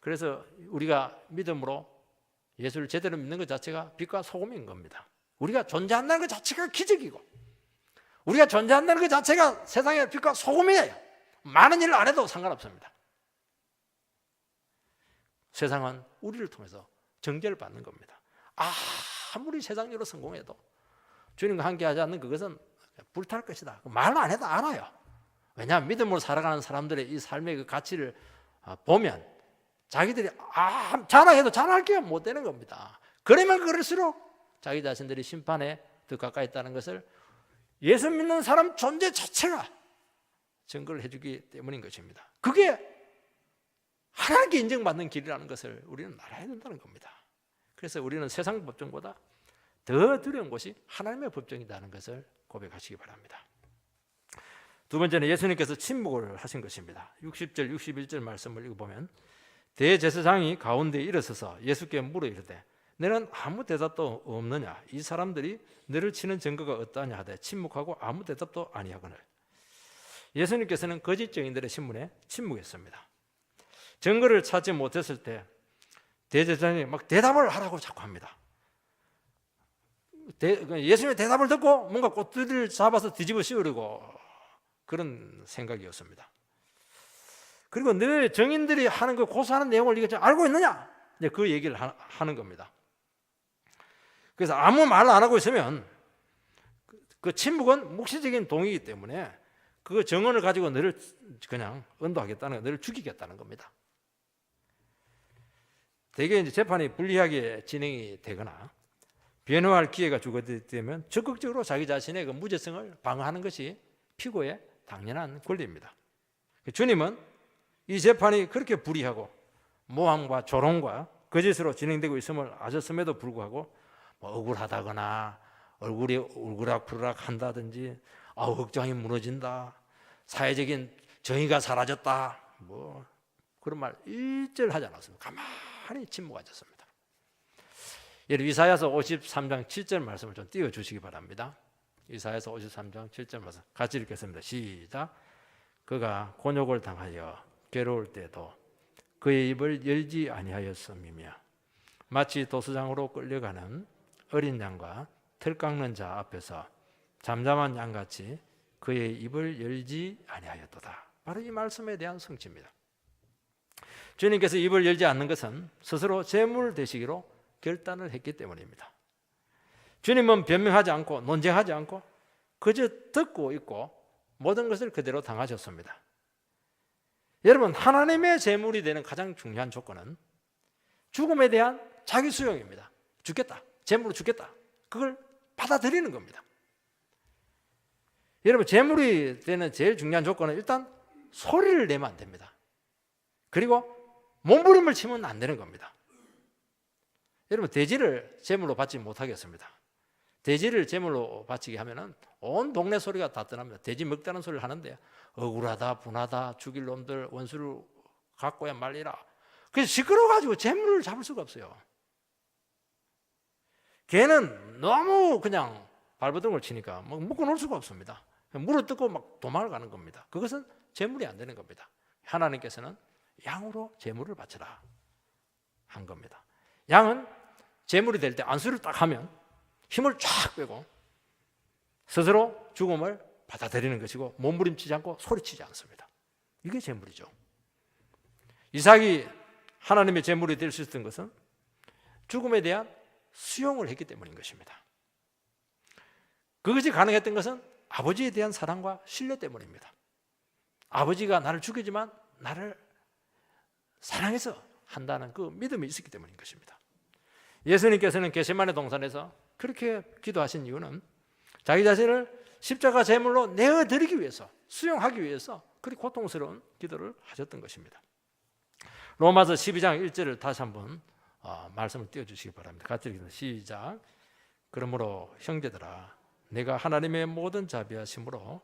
그래서 우리가 믿음으로 예수를 제대로 믿는 것 자체가 빛과 소금인 겁니다. 우리가 존재한다는 것 자체가 기적이고, 우리가 존재한다는 것 자체가 세상의 빛과 소금이에요. 많은 일을 안 해도 상관없습니다. 세상은 우리를 통해서 정죄를 받는 겁니다. 아무리 세상적으로 성공해도 주님과 함께하지 않는 그것은 불탈 것이다. 말 안 해도 알아요. 왜냐하면 믿음으로 살아가는 사람들의 이 삶의 그 가치를 보면 자기들이 자랑해도 자랑할 게 못 되는 겁니다. 그러면 그럴수록 자기 자신들이 심판에 더 가까이 있다는 것을 예수 믿는 사람 존재 자체가 증거를 해주기 때문인 것입니다. 그게 하나님께 인정받는 길이라는 것을 우리는 알아야 된다는 겁니다. 그래서 우리는 세상 법정보다 더 두려운 것이 하나님의 법정이라는 것을 고백하시기 바랍니다. 두 번째는 예수님께서 침묵을 하신 것입니다. 60절, 61절 말씀을 읽어보면 대제사장이 가운데 일어서서 예수께 물어 이르되 너는 아무 대답도 없느냐? 이 사람들이 너를 치는 증거가 어떠하냐 하되 침묵하고 아무 대답도 아니하거늘. 예수님께서는 거짓 증인들의 신문에 침묵했습니다. 증거를 찾지 못했을 때 대제사장이 막 대답을 하라고 자꾸 합니다. 예수님의 대답을 듣고 뭔가 꼬투리를 잡아서 뒤집어 씌우려고 그런 생각이었습니다. 그리고 너 증인들이 하는 그 고소하는 내용을 네가 알고 있느냐? 그 얘기를 하는 겁니다. 그래서 아무 말 안 하고 있으면 그 침묵은 묵시적인 동의이기 때문에 그 증언을 가지고 너를 그냥 언도하겠다는, 너를 죽이겠다는 겁니다. 대개 이제 재판이 불리하게 진행이 되거나 변호할 기회가 주어지면 적극적으로 자기 자신의 그 무죄성을 방어하는 것이 피고의 당연한 권리입니다. 주님은 이 재판이 그렇게 불리하고 모함과 조롱과 거짓으로 진행되고 있음을 아셨음에도 불구하고 억울하다거나 얼굴이 울그락불그락 한다든지 걱정이 무너진다, 사회적인 정의가 사라졌다, 그런 말 일절 하지 않았습니다. 가만히 침묵하셨습니다. 이사야서 53장 7절 말씀을 좀 띄워주시기 바랍니다. 이사야서 53장 7절 말씀 같이 읽겠습니다. 시작. 그가 곤욕을 당하여 괴로울 때도 그의 입을 열지 아니하였음이며 마치 도수장으로 끌려가는 어린 양과 털 깎는 자 앞에서 잠잠한 양같이 그의 입을 열지 아니하였도다. 바로 이 말씀에 대한 성취입니다. 주님께서 입을 열지 않는 것은 스스로 제물 되시기로 결단을 했기 때문입니다. 주님은 변명하지 않고 논쟁하지 않고 그저 듣고 있고 모든 것을 그대로 당하셨습니다. 여러분, 하나님의 제물이 되는 가장 중요한 조건은 죽음에 대한 자기 수용입니다. 죽겠다, 제물로 죽겠다, 그걸 받아들이는 겁니다. 여러분, 제물이 되는 제일 중요한 조건은 일단 소리를 내면 안 됩니다. 그리고 몸부림을 치면 안 되는 겁니다. 여러분, 돼지를 제물로 받지 못하겠습니다. 돼지를 제물로 바치게 하면은 온 동네 소리가 다 떠납니다. 돼지 먹다는 소리를 하는데 억울하다, 분하다, 죽일 놈들, 원수를 갖고야 말리라. 그래서 시끄러워가지고 재물을 잡을 수가 없어요. 개는 너무 그냥 발버둥을 치니까 묶어 놓을 수가 없습니다. 물을 뜯고 막 도망을 가는 겁니다. 그것은 재물이 안 되는 겁니다. 하나님께서는 양으로 재물을 바쳐라 한 겁니다. 양은 재물이 될 때 안수를 딱 하면 힘을 쫙 빼고 스스로 죽음을 받아들이는 것이고 몸부림치지 않고 소리치지 않습니다. 이게 재물이죠. 이삭이 하나님의 재물이 될 수 있었던 것은 죽음에 대한 수용을 했기 때문인 것입니다. 그것이 가능했던 것은 아버지에 대한 사랑과 신뢰 때문입니다. 아버지가 나를 죽이지만 나를 사랑해서 한다는 그 믿음이 있었기 때문인 것입니다. 예수님께서는 겟세마네 동산에서 그렇게 기도하신 이유는 자기 자신을 십자가 제물로 내어드리기 위해서, 수용하기 위해서 그렇게 고통스러운 기도를 하셨던 것입니다. 로마서 12장 1절을 다시 한번 말씀을 띄워주시기 바랍니다. 같이 읽습니다. 시작. 그러므로 형제들아, 내가 하나님의 모든 자비하심으로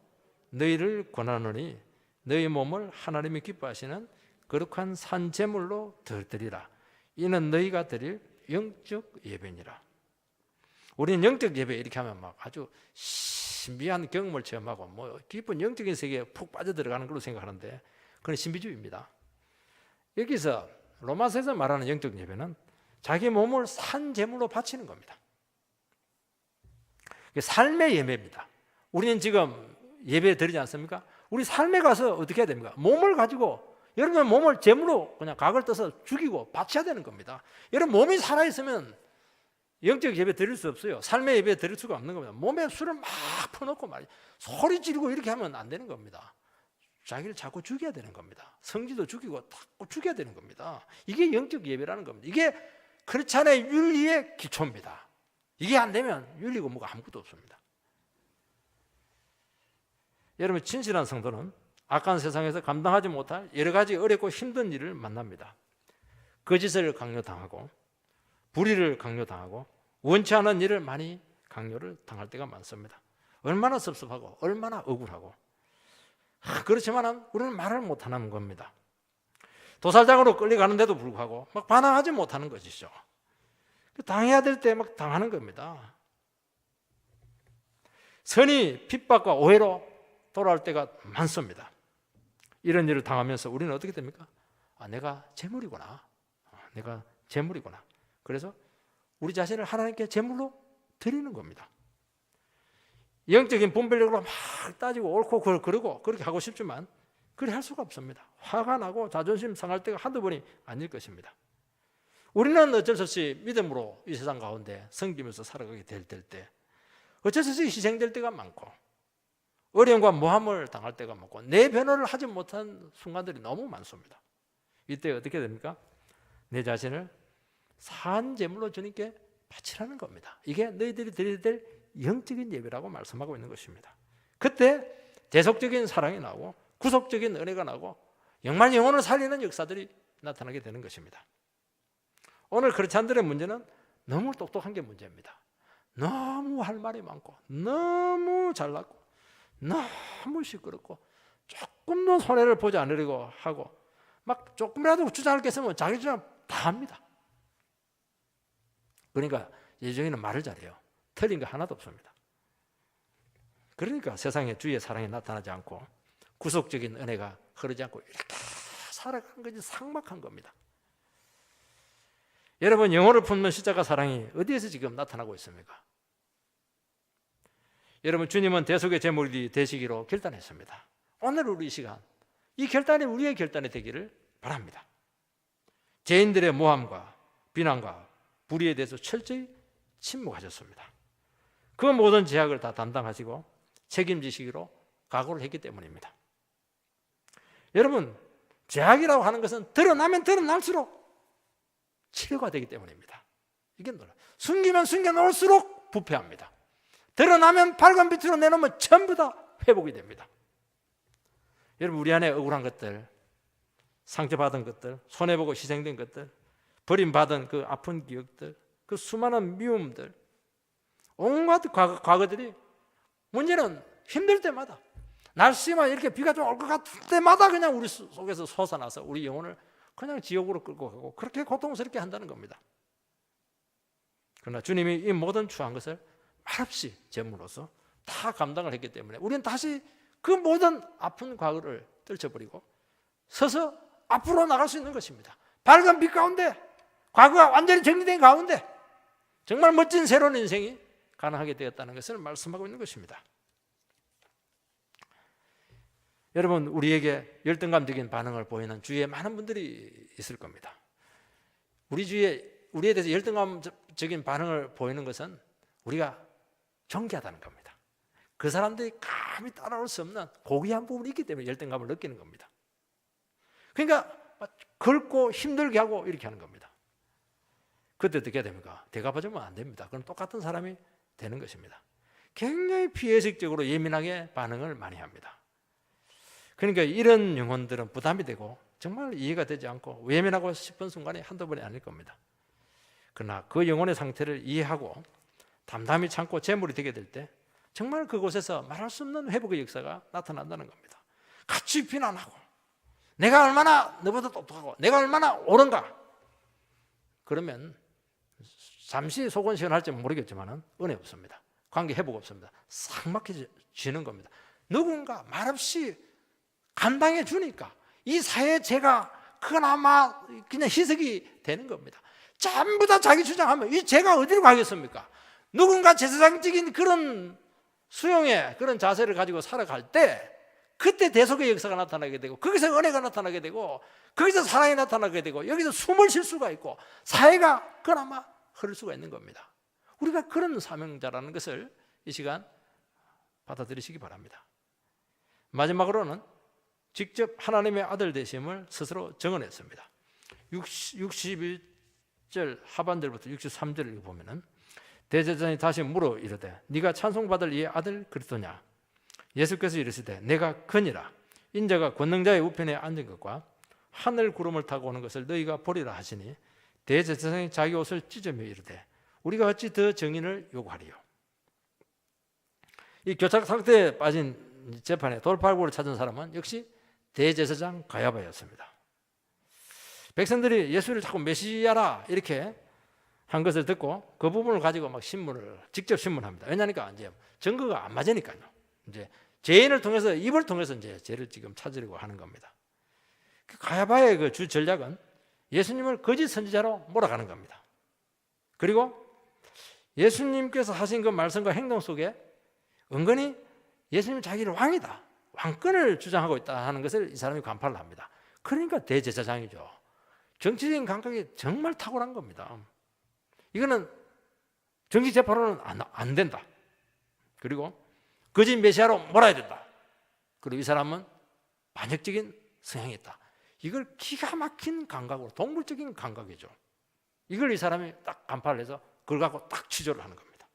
너희를 권하노니 너희 몸을 하나님이 기뻐하시는 거룩한 산 제물로 드리라. 이는 너희가 드릴 영적 예배니라. 우리는 영적 예배 이렇게 하면 막 아주 신비한 경험을 체험하고 뭐 깊은 영적인 세계에 푹 빠져들어가는 걸로 생각하는데 그건 신비주의입니다. 여기서 로마서에서 말하는 영적 예배는 자기 몸을 산 제물로 바치는 겁니다. 삶의 예배입니다. 우리는 지금 예배 드리지 않습니까? 우리 삶에 가서 어떻게 해야 됩니까? 몸을 가지고 여러분 몸을 제물로 그냥 각을 떠서 죽이고 바쳐야 되는 겁니다. 여러분 몸이 살아있으면 영적 예배 드릴 수 없어요. 삶의 예배 드릴 수가 없는 겁니다. 몸에 술을 막 퍼놓고 말이야 소리 지르고 이렇게 하면 안 되는 겁니다. 자기를 자꾸 죽여야 되는 겁니다. 성지도 죽이고 자꾸 죽여야 되는 겁니다. 이게 영적 예배라는 겁니다. 이게 크리스찬의 윤리의 기초입니다. 이게 안 되면 윤리고 뭐가 아무것도 없습니다. 여러분 진실한 성도는 악한 세상에서 감당하지 못할 여러 가지 어렵고 힘든 일을 만납니다. 거짓을 강요당하고 불의를 강요당하고 원치 않은 일을 많이 강요를 당할 때가 많습니다. 얼마나 섭섭하고 얼마나 억울하고 그렇지만 우리는 말을 못하는 겁니다. 도살장으로 끌려가는데도 불구하고 막 반항하지 못하는 것이죠. 당해야 될 때 막 당하는 겁니다. 선이 핍박과 오해로 돌아올 때가 많습니다. 이런 일을 당하면서 우리는 어떻게 됩니까? 내가 재물이구나. 내가 재물이구나. 그래서 우리 자신을 하나님께 재물로 드리는 겁니다. 영적인 분별력으로 막 따지고 옳고 그러고 그렇게 하고 싶지만 그렇게 할 수가 없습니다. 화가 나고 자존심 상할 때가 한두 번이 아닐 것입니다. 우리는 어쩔 수 없이 믿음으로 이 세상 가운데 섬기면서 살아가게 될 때 어쩔 수 없이 희생될 때가 많고 어려움과 모함을 당할 때가 많고 내 변호를 하지 못한 순간들이 너무 많습니다. 이때 어떻게 됩니까? 내 자신을 산 제물로 주님께 바치라는 겁니다. 이게 너희들이 드려야 될 영적인 예배라고 말씀하고 있는 것입니다. 그때 대속적인 사랑이 나오고 구속적인 은혜가 나오고 정말 영혼을 살리는 역사들이 나타나게 되는 것입니다. 오늘 크리스찬들의 문제는 너무 똑똑한 게 문제입니다. 너무 할 말이 많고 너무 잘났고 너무 시끄럽고 조금도 손해를 보지 않으려고 하고 막 조금이라도 주장할 게 있으면 자기 주장 다 합니다. 그러니까 예정이는 말을 잘해요. 틀린 거 하나도 없습니다. 그러니까 세상에 주의 사랑이 나타나지 않고 구속적인 은혜가 흐르지 않고 이렇게 살아가는 것이 삭막한 겁니다. 여러분 영혼을 품는 십자가 사랑이 어디에서 지금 나타나고 있습니까? 여러분 주님은 대속의 제물이 되시기로 결단했습니다. 오늘 우리 이 시간 이 결단이 우리의 결단이 되기를 바랍니다. 죄인들의 모함과 비난과 불의에 대해서 철저히 침묵하셨습니다. 그 모든 죄악을 다 담당하시고 책임지시기로 각오를 했기 때문입니다. 여러분 죄악이라고 하는 것은 드러나면 드러날수록 치료가 되기 때문입니다. 이게 놀라요. 숨기면 숨겨놓을수록 부패합니다. 드러나면 밝은 빛으로 내놓으면 전부 다 회복이 됩니다. 여러분 우리 안에 억울한 것들, 상처받은 것들, 손해보고 희생된 것들, 버림받은 그 아픈 기억들, 그 수많은 미움들, 온갖 과거들이 문제는 힘들 때마다, 날씨만 이렇게 비가 좀 올 것 같을 때마다 그냥 우리 속에서 솟아나서 우리 영혼을 그냥 지옥으로 끌고 가고 그렇게 고통스럽게 한다는 겁니다. 그러나 주님이 이 모든 추한 것을 말없이 제물로서 다 감당을 했기 때문에 우리는 다시 그 모든 아픈 과거를 떨쳐버리고 서서 앞으로 나갈 수 있는 것입니다. 밝은 빛 가운데, 과거가 완전히 정리된 가운데 정말 멋진 새로운 인생이 가능하게 되었다는 것을 말씀하고 있는 것입니다. 여러분, 우리에게 열등감적인 반응을 보이는 주위에 많은 분들이 있을 겁니다. 우리에 대해서 열등감적인 반응을 보이는 것은 우리가 존귀하다는 겁니다. 그 사람들이 감히 따라올 수 없는 고귀한 부분이 있기 때문에 열등감을 느끼는 겁니다. 그러니까 긁고 힘들게 하고 이렇게 하는 겁니다. 그때 어떻게 됩니까? 대갚아주면 안 됩니다. 그럼 똑같은 사람이 되는 것입니다. 굉장히 피해의식적으로 예민하게 반응을 많이 합니다. 그러니까 이런 영혼들은 부담이 되고 정말 이해가 되지 않고 외면하고 싶은 순간이 한두 번이 아닐 겁니다. 그러나 그 영혼의 상태를 이해하고 담담히 참고 재물이 되게 될 때 정말 그곳에서 말할 수 없는 회복의 역사가 나타난다는 겁니다. 같이 비난하고 내가 얼마나 너보다 똑똑하고 내가 얼마나 옳은가, 그러면 잠시 속은 시원할지 모르겠지만 은혜 없습니다. 관계 회복 없습니다. 싹 막혀지는 겁니다. 누군가 말없이 감당해 주니까 이 사회에 제가 그나마 그냥 희석이 되는 겁니다. 전부 다 자기 주장하면 이 제가 어디로 가겠습니까? 누군가 제사장적인 그런 수용의 그런 자세를 가지고 살아갈 때 그때 대속의 역사가 나타나게 되고 거기서 은혜가 나타나게 되고 거기서 사랑이 나타나게 되고 여기서 숨을 쉴 수가 있고 사회가 그나마 흐를 수가 있는 겁니다. 우리가 그런 사명자라는 것을 이 시간 받아들이시기 바랍니다. 마지막으로는 직접 하나님의 아들 되심을 스스로 증언했습니다. 61절 하반절부터 63절을 보면은 대제사장이 다시 물어 이르되 네가 찬송받을 이 아들 그리스도냐? 예수께서 이르시되 내가 그니라. 인자가 권능자의 우편에 앉은 것과 하늘 구름을 타고 오는 것을 너희가 보리라 하시니 대제사장이 자기 옷을 찢으며 이르되 우리가 어찌 더 증인을 요구하리요? 이 교착 상태에 빠진 재판에 돌파구를 찾은 사람은 역시 대제사장 가야바였습니다. 백성들이 예수를 자꾸 메시아라 이렇게 한 것을 듣고 그 부분을 가지고 막 직접 신문합니다. 왜냐니까 이제 증거가 안 맞으니까요. 이제 죄인을 통해서 입을 통해서 이제 죄를 지금 찾으려고 하는 겁니다. 가야바의 그 주 전략은 예수님을 거짓 선지자로 몰아가는 겁니다. 그리고 예수님께서 하신 그 말씀과 행동 속에 은근히 예수님이 자기를 왕이다, 왕권을 주장하고 있다 하는 것을 이 사람이 간파를 합니다. 그러니까 대제사장이죠. 정치적인 감각이 정말 탁월한 겁니다. 이거는 정치 재판으로는 안 된다. 그리고 거짓 메시아로 몰아야 된다. 그리고 이 사람은 반역적인 성향이 있다. 이걸 기가 막힌 감각으로, 동물적인 감각이죠. 이걸 이 사람이 딱 간파를 해서 그걸 갖고 딱 취조를 하는 겁니다.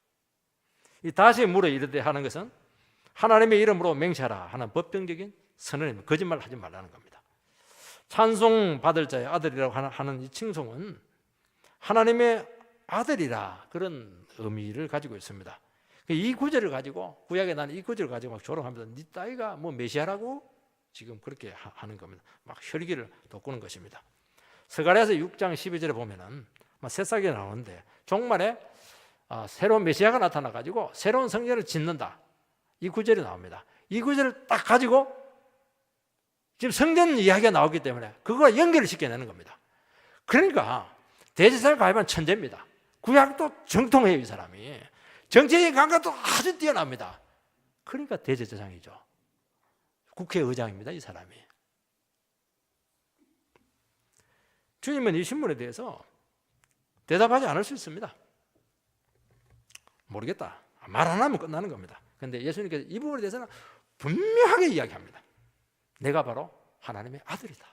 이 다시 물어 이르되 하는 것은 하나님의 이름으로 맹세하라 하는 법정적인 선언입니다. 거짓말 하지 말라는 겁니다. 찬송 받을 자의 아들이라고 하는 이 칭송은 하나님의 아들이라 그런 의미를 가지고 있습니다. 이 구절을 가지고 구약에 나는 이 구절을 가지고 막 조롱하면서 네 따위가 뭐 메시아라고 지금 그렇게 하는 겁니다. 막 혈기를 돋구는 것입니다. 스가랴서 6장 12절에 보면은 새싹이 나오는데 종말에 새로운 메시아가 나타나 가지고 새로운 성전을 짓는다. 이 구절이 나옵니다. 이 구절을 딱 가지고 지금 성전 이야기가 나오기 때문에 그거와 연결을 시켜내는 겁니다. 그러니까 대제사장 가야바는 천재입니다. 구약도 정통해요. 이 사람이 정치적인 감각도 아주 뛰어납니다. 그러니까 대제사장이죠. 국회의장입니다. 이 사람이. 주님은 이 신문에 대해서 대답하지 않을 수 있습니다. 모르겠다. 말 안 하면 끝나는 겁니다. 그런데 예수님께서 이 부분에 대해서는 분명하게 이야기합니다. 내가 바로 하나님의 아들이다.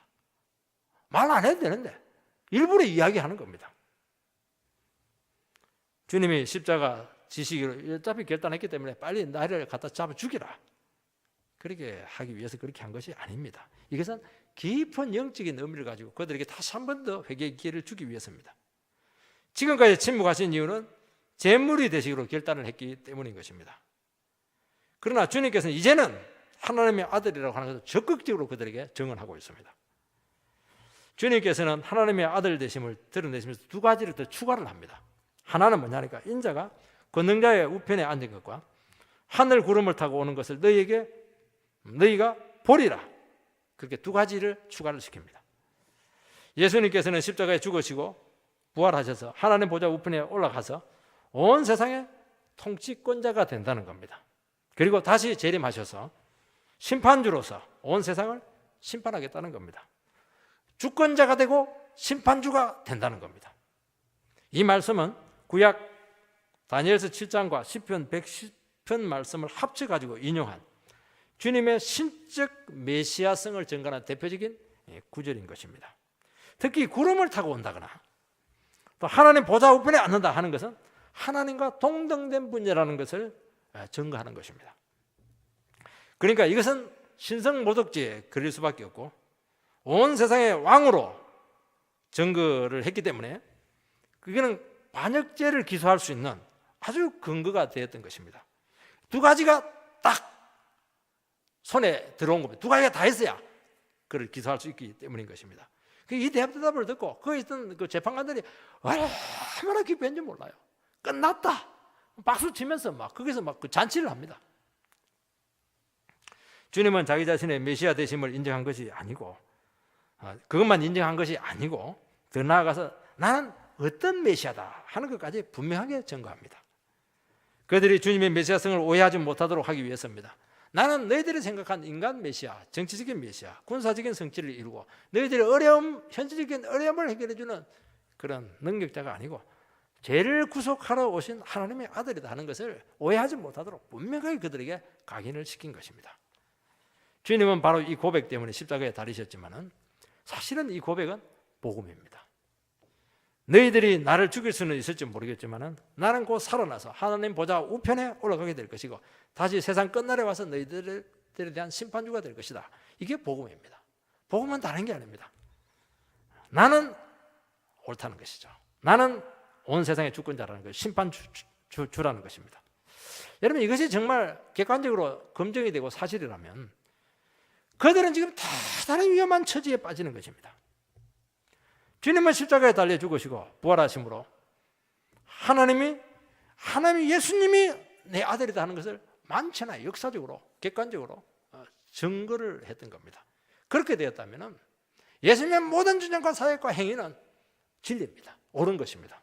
말 안 해도 되는데 일부러 이야기하는 겁니다. 주님이 십자가 지시기로 어차피 결단했기 때문에 빨리 나를 갖다 잡아 죽이라. 그렇게 하기 위해서 그렇게 한 것이 아닙니다. 이것은 깊은 영적인 의미를 가지고 그들에게 다시 한 번 더 회개의 기회를 주기 위해서입니다. 지금까지 침묵하신 이유는 제물이 되시기로 결단을 했기 때문인 것입니다. 그러나 주님께서는 이제는 하나님의 아들이라고 하는 것을 적극적으로 그들에게 증언하고 있습니다. 주님께서는 하나님의 아들 되심을 드러내시면서 두 가지를 더 추가를 합니다. 하나는 뭐냐니까 인자가 권능자의 우편에 앉은 것과 하늘 구름을 타고 오는 것을 너희가 보리라. 그렇게 두 가지를 추가를 시킵니다. 예수님께서는 십자가에 죽으시고 부활하셔서 하나님 보좌 우편에 올라가서 온 세상의 통치권자가 된다는 겁니다. 그리고 다시 재림하셔서 심판주로서 온 세상을 심판하겠다는 겁니다. 주권자가 되고 심판주가 된다는 겁니다. 이 말씀은 구약 다니엘서 7장과 시편 110편 말씀을 합쳐가지고 인용한 주님의 신적 메시아성을 증거하는 대표적인 구절인 것입니다. 특히 구름을 타고 온다거나 또 하나님 보좌 우편에 앉는다 하는 것은 하나님과 동등된 분이라는 것을 증거하는 것입니다. 그러니까 이것은 신성모독죄에 걸릴 수밖에 없고 온 세상의 왕으로 증거를 했기 때문에 그게는 반역죄를 기소할 수 있는 아주 근거가 되었던 것입니다. 두 가지가 딱 손에 들어온 겁니다. 두 가지가 다 있어야 그를 기소할 수 있기 때문인 것입니다. 이 대답을 듣고 거기 있던 그 재판관들이 얼마나 기뻐했는지 몰라요. 끝났다. 박수 치면서 거기서 그 잔치를 합니다. 주님은 자기 자신의 메시아 되심을 인정한 것이 아니고 그것만 인정한 것이 아니고 더 나아가서 나는 어떤 메시아다 하는 것까지 분명하게 증거합니다. 그들이 주님의 메시아성을 오해하지 못하도록 하기 위해서입니다. 나는 너희들이 생각한 인간 메시아, 정치적인 메시아, 군사적인 성취를 이루고 너희들의 현실적인 어려움을 해결해주는 그런 능력자가 아니고 죄를 구속하러 오신 하나님의 아들이다 하는 것을 오해하지 못하도록 분명하게 그들에게 각인을 시킨 것입니다. 주님은 바로 이 고백 때문에 십자가에 달리셨지만은 사실은 이 고백은 복음입니다. 너희들이 나를 죽일 수는 있을지 모르겠지만은 나는 곧 살아나서 하나님 보좌 우편에 올라가게 될 것이고 다시 세상 끝날에 와서 너희들에 대한 심판주가 될 것이다. 이게 복음입니다. 복음은 다른 게 아닙니다. 나는 옳다는 것이죠. 나는 온 세상의 주권자라는 것, 심판주라는 것입니다. 여러분 이것이 정말 객관적으로 검증이 되고 사실이라면 그들은 지금 대단히 위험한 처지에 빠지는 것입니다. 주님은 십자가에 달려 죽으시고 부활하심으로 하나님 예수님이 내 아들이다 하는 것을 만천하에 역사적으로 객관적으로 증거를 했던 겁니다. 그렇게 되었다면 예수님의 모든 주장과 사역과 행위는 진리입니다. 옳은 것입니다.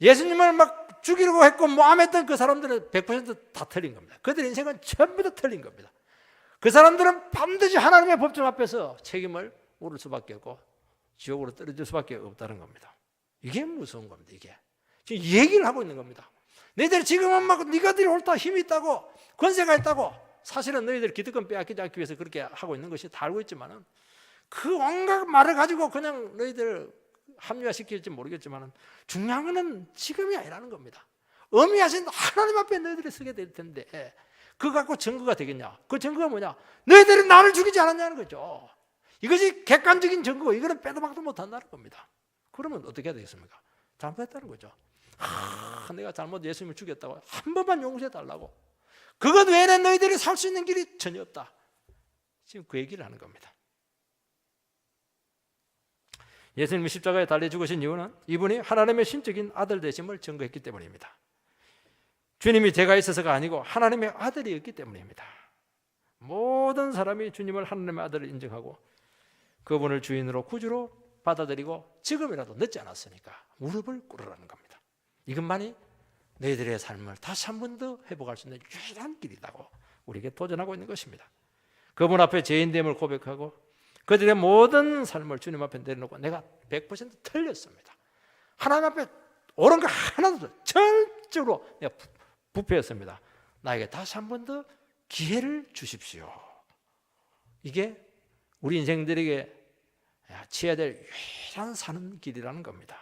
예수님을 막 죽이려고 했고 모함했던 그 사람들은 100% 틀린 겁니다. 그들의 인생은 전부 다 틀린 겁니다. 그 사람들은 반드시 하나님의 법정 앞에서 책임을 물을 수밖에 없고 지옥으로 떨어질 수밖에 없다는 겁니다. 이게 무서운 겁니다. 이게 지금 얘기를 하고 있는 겁니다. 너희들이 지금은 막 네가들이 옳다 힘이 있다고 권세가 있다고 사실은 너희들 기득권 빼앗기지 않기 위해서 그렇게 하고 있는 것이 다 알고 있지만은 그 온갖 말을 가지고 그냥 너희들 합리화시킬지 모르겠지만은 중요한 것은 지금이 아니라는 겁니다. 어미하신 하나님 앞에 너희들이 서게 될 텐데 그거 갖고 증거가 되겠냐? 그 증거가 뭐냐? 너희들이 나를 죽이지 않았냐는 거죠. 이것이 객관적인 증거고 이거는 빼도 박도 못한다는 겁니다. 그러면 어떻게 해야 되겠습니까? 잘못했다는 거죠. 내가 잘못 예수님을 죽였다고 한 번만 용서해 달라고. 그것 외에는 너희들이 살 수 있는 길이 전혀 없다. 지금 그 얘기를 하는 겁니다. 예수님이 십자가에 달려 죽으신 이유는 이분이 하나님의 신적인 아들 되심을 증거했기 때문입니다. 주님이 죄가 있어서가 아니고 하나님의 아들이었기 때문입니다. 모든 사람이 주님을 하나님의 아들을 인정하고 그분을 주인으로 구주로 받아들이고 지금이라도 늦지 않았으니까 무릎을 꿇으라는 겁니다. 이것만이 너희들의 삶을 다시 한 번 더 회복할 수 있는 유일한 길이라고 우리에게 도전하고 있는 것입니다. 그분 앞에 죄인됨을 고백하고 그들의 모든 삶을 주님 앞에 내려놓고 내가 100% 틀렸습니다. 하나님 앞에 옳은 거 하나도 절대로 내가 부패했습니다. 나에게 다시 한 번 더 기회를 주십시오. 이게 우리 인생들에게 치어야 될 유일한 사는 길이라는 겁니다.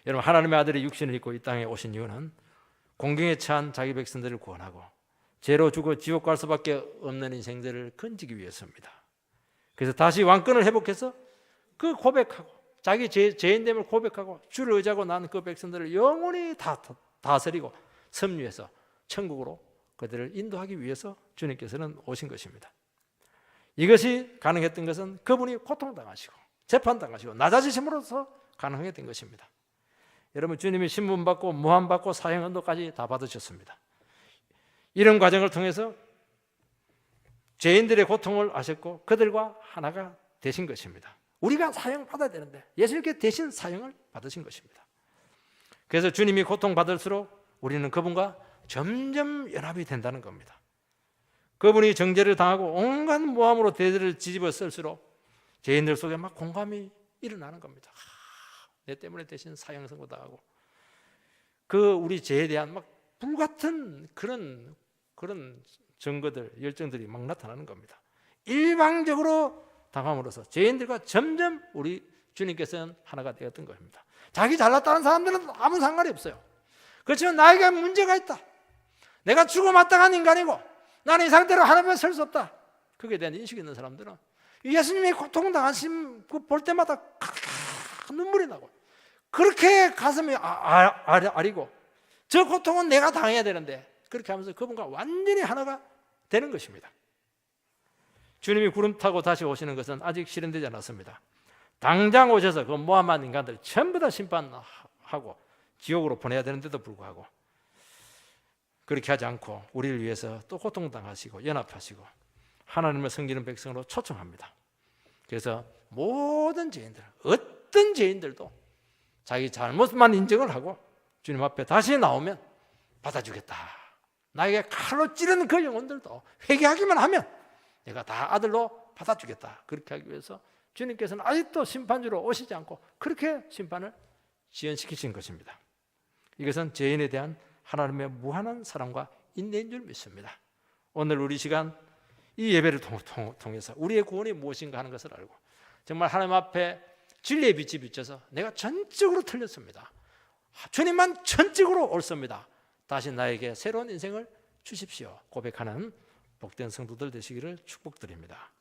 여러분 하나님의 아들이 육신을 입고 이 땅에 오신 이유는 공경에 처한 자기 백성들을 구원하고 죄로 죽어 지옥 갈 수밖에 없는 인생들을 건지기 위해서입니다. 그래서 다시 왕권을 회복해서 그 고백하고 자기 죄인됨을 고백하고 주를 의지하고 난 그 백성들을 영원히 다스리고 섭리해서 천국으로 그들을 인도하기 위해서 주님께서는 오신 것입니다. 이것이 가능했던 것은 그분이 고통당하시고 재판당하시고 낮아지심으로써 가능하게 된 것입니다. 여러분, 주님이 신문받고 무한받고 사형언도까지 다 받으셨습니다. 이런 과정을 통해서 죄인들의 고통을 아셨고 그들과 하나가 되신 것입니다. 우리가 사형받아야 되는데 예수님께 대신 사형을 받으신 것입니다. 그래서 주님이 고통받을수록 우리는 그분과 점점 연합이 된다는 겁니다. 그분이 정죄를 당하고 온갖 모함으로 대들을 뒤집어 쓸수록 죄인들 속에 막 공감이 일어나는 겁니다. 내 때문에 대신 사형 선고당하고 그 우리 죄에 대한 막 불같은 그런 증거들, 열정들이 막 나타나는 겁니다. 일방적으로 당함으로써 죄인들과 점점 우리 주님께서는 하나가 되었던 것입니다. 자기 잘났다는 사람들은 아무 상관이 없어요. 그렇지만 나에게 문제가 있다. 내가 죽어마땅한 인간이고 나는 이 상태로 하나님 앞에 설 수 없다. 그에 대한 인식이 있는 사람들은 예수님이 고통당하심 볼 때마다 눈물이 나고 그렇게 가슴이 아리고 저 고통은 내가 당해야 되는데 그렇게 하면서 그분과 완전히 하나가 되는 것입니다. 주님이 구름 타고 다시 오시는 것은 아직 실현되지 않았습니다. 당장 오셔서 그 모함한 인간들 전부 다 심판하고 지옥으로 보내야 되는데도 불구하고 그렇게 하지 않고 우리를 위해서 또 고통당하시고 연합하시고 하나님을 섬기는 백성으로 초청합니다. 그래서 모든 죄인들, 어떤 죄인들도 자기 잘못만 인정을 하고 주님 앞에 다시 나오면 받아주겠다. 나에게 칼로 찌르는 그 영혼들도 회개하기만 하면 내가 다 아들로 받아주겠다. 그렇게 하기 위해서 주님께서는 아직도 심판주로 오시지 않고 그렇게 심판을 지연시키신 것입니다. 이것은 죄인에 대한 하나님의 무한한 사랑과 인내인 줄 믿습니다. 오늘 우리 시간 이 예배를 통해서 우리의 구원이 무엇인가 하는 것을 알고 정말 하나님 앞에 진리의 빛이 비쳐서 내가 전적으로 틀렸습니다. 주님만 전적으로 옳습니다. 다시 나에게 새로운 인생을 주십시오. 고백하는 복된 성도들 되시기를 축복드립니다.